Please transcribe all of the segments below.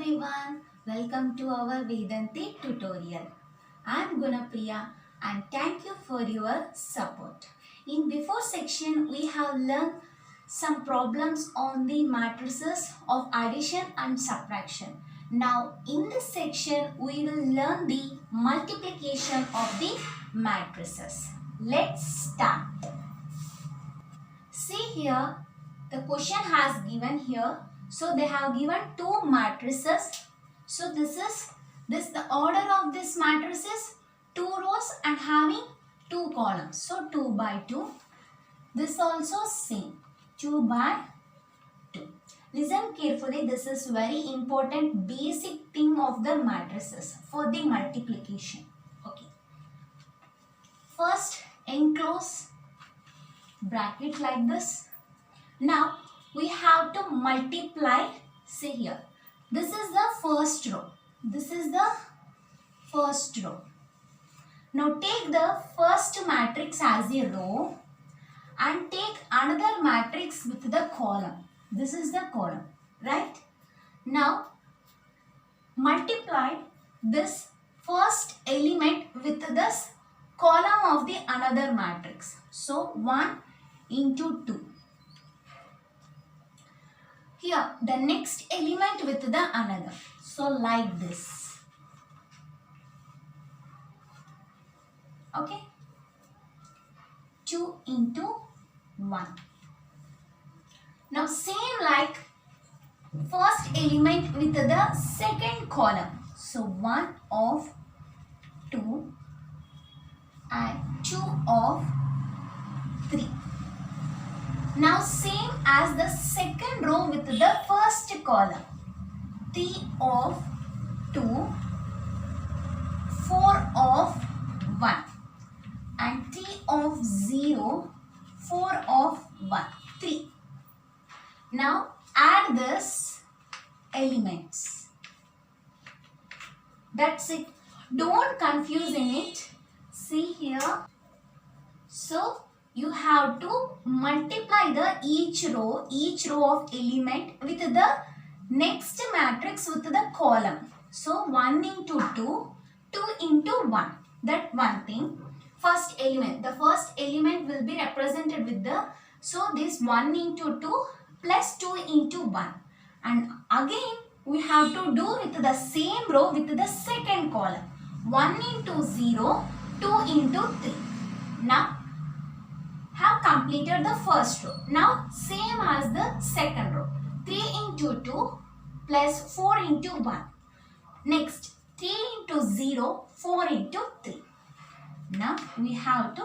everyone, welcome to our Vedanti tutorial. I am Gunapriya and thank you for your support. In before section we have learned some problems on the matrices of addition and subtraction. Now in this section we will learn the multiplication of the matrices. Let's start. See here, the question has given here. So they have given two matrices. So this the order of this matrices, two rows and having two columns. So 2 by 2. This also same, 2 by 2. Listen carefully, this is very important basic thing of the matrices for the multiplication. Okay. First enclose bracket like this. Now we have to multiply. See here, this is the first row, this is the first row. Now take the first matrix as a row and take another matrix with the column. This is the column, right? Now multiply this first element with this column of the another matrix. So 1 into 2. Here the next element with the another. So like this. Okay. 2 into 1. Now same like first element with the second column. So 1 of 2 and 2 of 3. Now same as the second row with the first column. 3 of 2, 4 of 1 and 3 of 0, 4 of 1, 3. Now add this elements. That's it. Don't confuse in it. See here. So you have to multiply the each row of element with the next matrix with the column. So 1 into 2, 2 into 1. That one thing. First element. The first element will be represented with the, so this 1 into 2 plus 2 into 1. And again we have to do with the same row with the second column. 1 into 0, 2 into 3. Now have completed the first row. Now same as the second row. 3 into 2 plus 4 into 1. Next 3 into 0, 4 into 3. Now we have to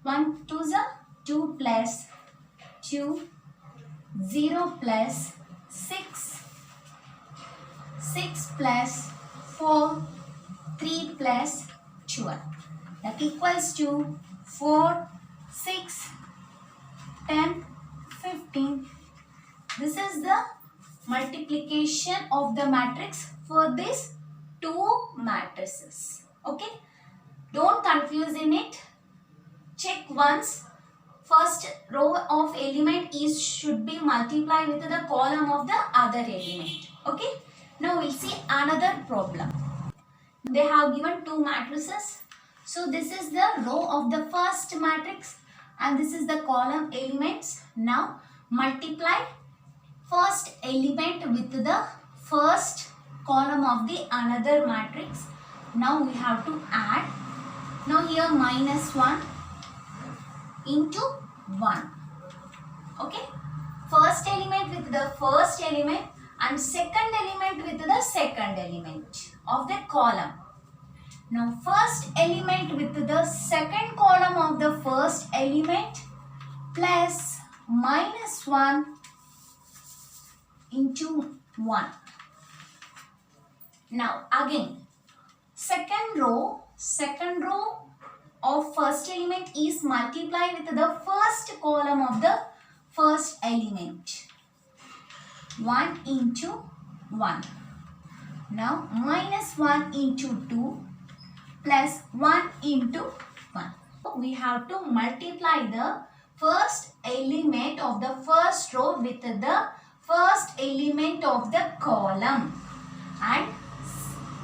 1 to the 2 plus 2, 0 plus 6, 6 plus 4, 3 plus 12. That equals to 4, 6, 10, 15. This is the multiplication of the matrix for these two matrices. Okay. Don't confuse in it. Check once. First row of element should be multiplied with the column of the other element. Okay. Now we'll see another problem. They have given two matrices. So this is the row of the first matrix and this is the column elements. Now multiply first element with the first column of the another matrix. Now we have to add. Now here minus 1 into 1. Okay. First element with the first element and second element with the second element of the column. Now first element with the second column of the first element plus minus 1 into 1. Now again second row of first element is multiplied with the first column of the first element. 1 into 1. Now minus 1 into 2 plus 1 into 1. We have to multiply the first element of the first row with the first element of the column.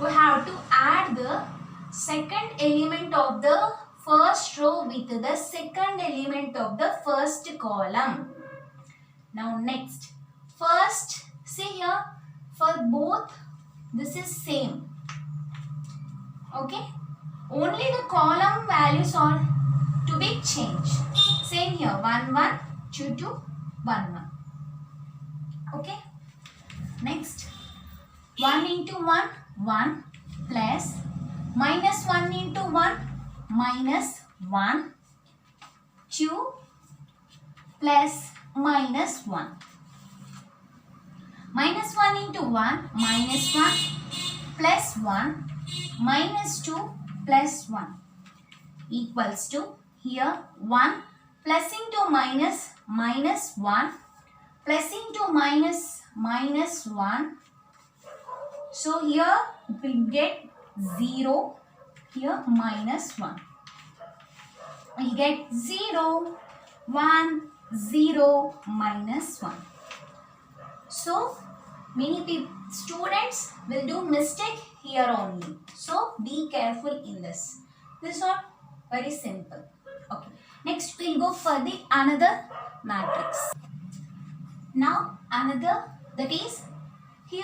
we have to add the second element of the first row with the second element of the first column. Now next, first see here, for both this is same. Okay, only the column values are to be changed. Same here, 1 1 2 2 1 1. Okay, next, 1 into 1 1 plus minus 1 into 1 minus 1 2 plus minus 1. Minus 1 into 1 minus 1 plus 1 minus 2 plus 1 equals to here 1 plus into minus minus 1 plus into minus minus 1. So here we will get 0, here minus 1. We will get 0, 1, 0, minus 1. So many students will do mistake here only. So be careful in this. This is very simple. Okay. Next we will go for the another matrix. Now another, that is here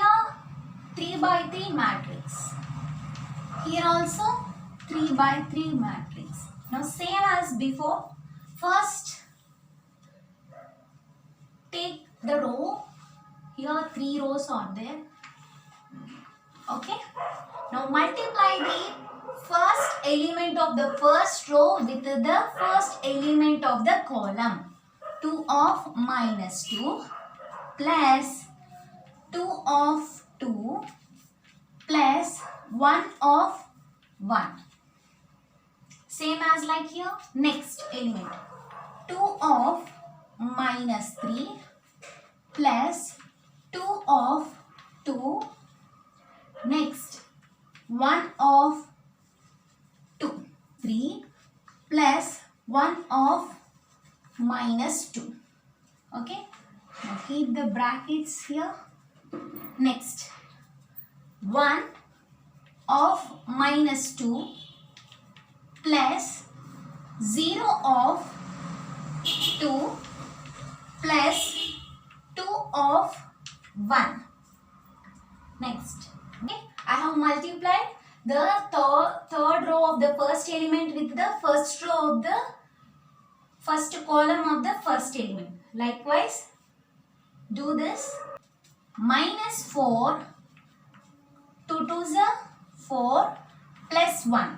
3 by 3 matrix. Here also 3 by 3 matrix. Now same as before. First take the row. Here 3 rows are there. Okay. Now multiply the first element of the first row with the first element of the column. 2 of minus 2 plus 2 of 2 plus 1 of 1. Same as like here. Next element, 2 of minus 3 plus 2 of 2. Next, 1 of 2. 3 plus 1 of minus 2. Okay. Now keep the brackets here. Next, 1 of minus 2 plus 0 of 2 plus 2 of 1. Next, okay, I have multiplied the third row of the first element with the first row of the first column of the first element. Likewise, do this. Minus 4, 2 2s are 4 plus 1.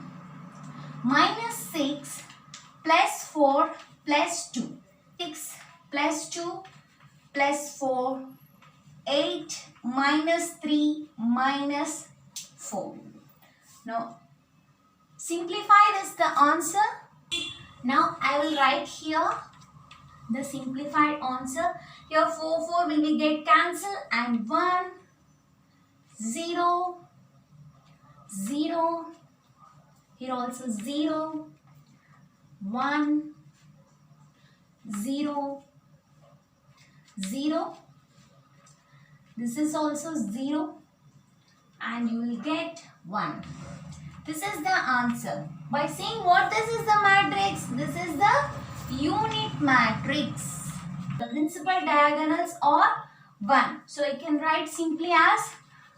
Minus 6 plus 4 plus 2. 6 plus 2 plus 4. 8 minus 3 minus 4. Now simplify this the answer. Now I will write here the simplified answer. Here 4 will be get cancelled and 1 0 0. Here also 0 1 0 0. This is also 0 and you will get 1. This is the answer. By saying what this is the matrix, this is the unit matrix. The principal diagonals are 1. So I can write simply as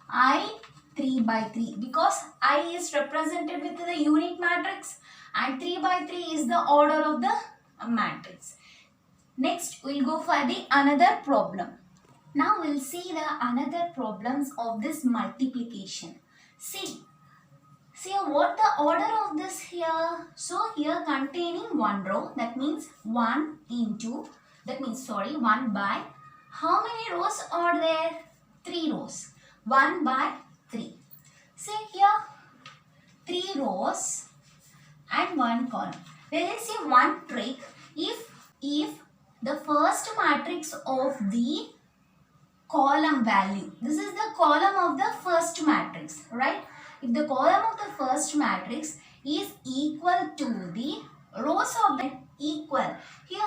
I 3 by 3 because I is represented with the unit matrix and 3 by 3 is the order of the matrix. Next we will go for the another problem. Now we'll see the another problems of this multiplication. See what the order of this here. So here containing one row, that means 1 into, that means 1 by, how many rows are there? 3 rows. 1 by 3. See here 3 rows and 1 column. There is a one trick. If the first matrix of the column value, this is the column of the first matrix, right? If the column of the first matrix is equal to the rows of the equal, here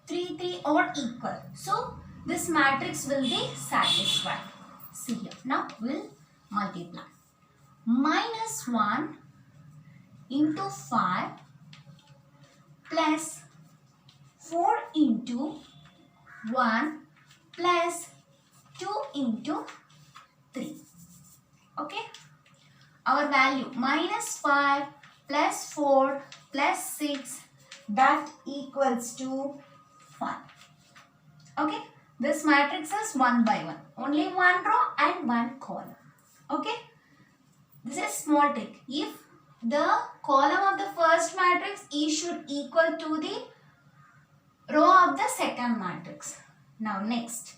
3 3 are equal, so this matrix will be satisfied. See here, now we'll multiply. minus 1 into 5 plus 4 into 1 plus 2 into 3. Okay. Our value minus 5 plus 4 plus 6, that equals to 5. Okay. This matrix is 1 by 1. Only one row and one column. Okay. This is small trick. If the column of the first matrix E should equal to the row of the second matrix. Now next.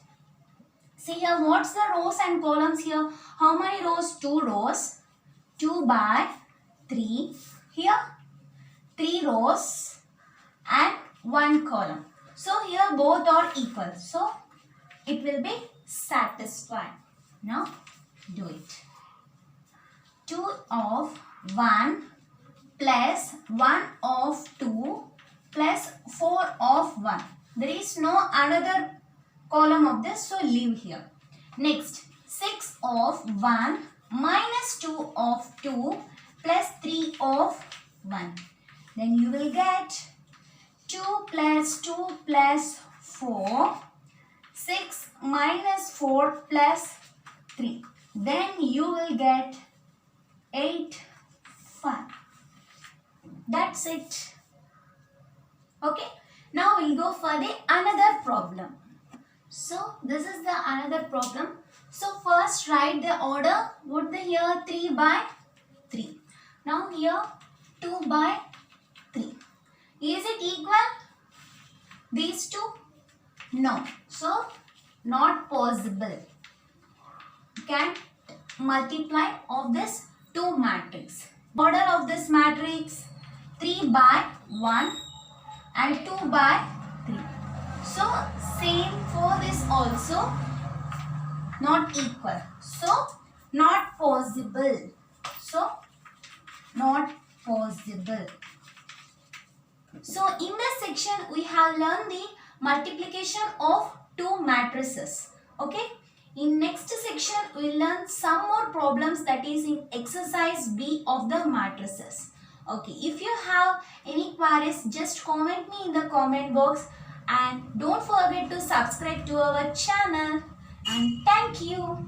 See here, what's the rows and columns here? How many rows? 2 rows. 2 by 3. Here 3 rows and 1 column. So here both are equal. So it will be satisfied. Now do it. 2 of 1 plus 1 of 2 plus 4 of 1. There is no another column of this, so leave here. Next, 6 of 1 minus 2 of 2 plus 3 of 1. Then you will get 2 plus 2 plus 4, 6 minus 4 plus 3. Then you will get 8, 5. That's it. Okay. Now we'll go for the another problem. So this is the another problem. So first write the order. What the here 3 by 3. Now here 2 by 3. Is it equal? These two? No. So not possible. You can multiply of this 2 matrix. Order of this matrix 3 by 1 and 2 by 3. So same for this also, not equal. So not possible. So not possible. So in this section we have learned the multiplication of 2 matrices. Okay. In next section we will learn some more problems, that is in exercise B of the matrices. Okay, if you have any queries, just comment me in the comment box and don't forget to subscribe to our channel, and thank you.